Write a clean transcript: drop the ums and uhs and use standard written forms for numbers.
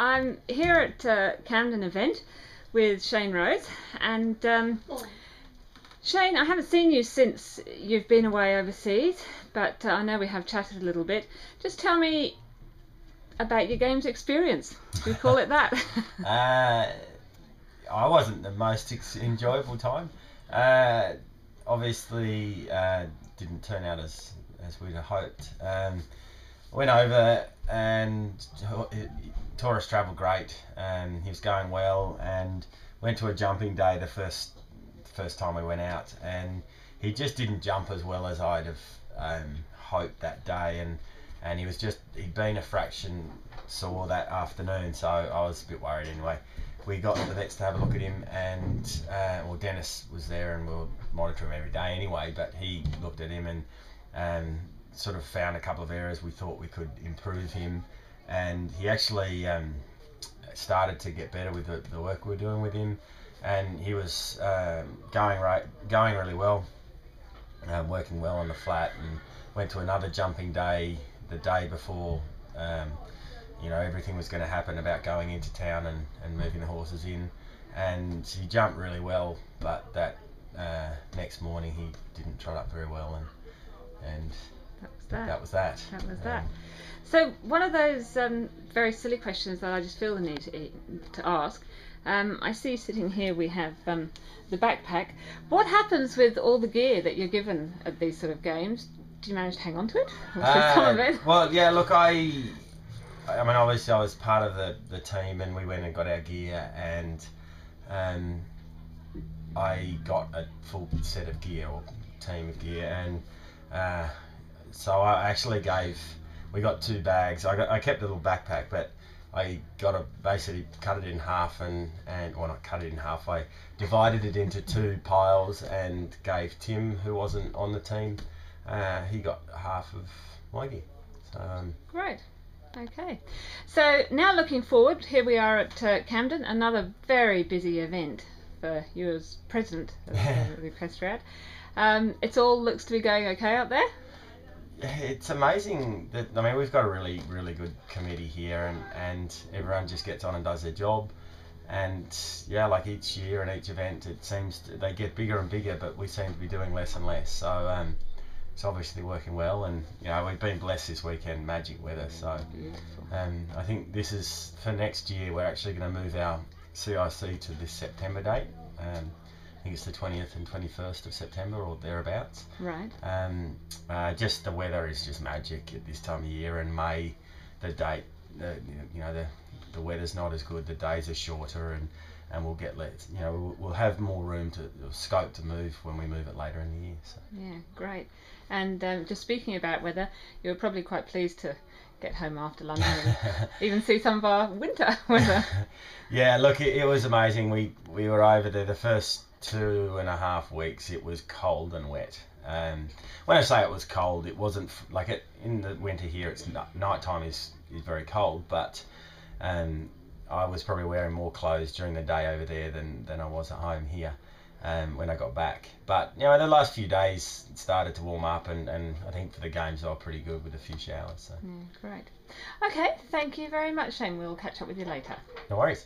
I'm here at Camden event with Shane Rose, and Shane, I haven't seen you since you've been away overseas, but I know we have chatted a little bit. Just tell me about your games experience. Do you call it that? I wasn't the most enjoyable time. Obviously, didn't turn out as we'd hoped. Went over and tourist travel great. He was going well, and went to a jumping day the first time we went out, and he just didn't jump as well as I'd have hoped that day, and he'd been a fraction sore that afternoon, so I was a bit worried anyway. We got the vets to have a look at him, and Dennis was there, and we'll monitor him every day anyway, but he looked at him and sort of found a couple of areas we thought we could improve him, and he actually started to get better with the work we were doing with him, and he was going really well, working well on the flat, and went to another jumping day the day before everything was going to happen about going into town and moving the horses in, and he jumped really well, but that next morning he didn't trot up very well, and that was that. So one of those very silly questions that I just feel the need to ask. I see sitting here we have the backpack. What happens with all the gear that you're given at these sort of games? Do you manage to hang on to it? Some of it? Well, yeah, look, I mean, obviously I was part of the team, and we went and got our gear, and I got a full set of gear, or team of gear, and so I actually we got 2 bags. I kept a little backpack, but I basically cut it in half, well, not cut it in half, I divided it into 2 piles and gave Tim, who wasn't on the team, he got half of my gear. So, Great. Okay. So now looking forward, here we are at Camden, another very busy event for you as president of the Equestriad. It all looks to be going okay out there? It's amazing that, I mean, we've got a really, really good committee here, and everyone just gets on and does their job, and yeah, like each year and each event, it seems they get bigger and bigger, but we seem to be doing less and less, so it's obviously working well, and we've been blessed this weekend, magic weather, so I think this is, for next year, we're actually going to move our CIC to this September date. I think it's the 20th and 21st of September or thereabouts. Right. Just the weather is just magic at this time of year, and May, the date, the weather's not as good, the days are shorter, and we'll get we'll have more room scope to move when we move it later in the year. So. Yeah, great. And just speaking about weather, you were probably quite pleased to get home after London and even see some of our winter weather. Yeah, look, it was amazing. We were over there the first 2.5 weeks. It was cold and wet. When I say it was cold, it wasn't like it in the winter here. It's nighttime is very cold, but I was probably wearing more clothes during the day over there than I was at home here when I got back. But the last few days it started to warm up, and I think for the games they were pretty good with a few showers. So. Yeah, great. Okay, thank you very much, Shane. We'll catch up with you later. No worries.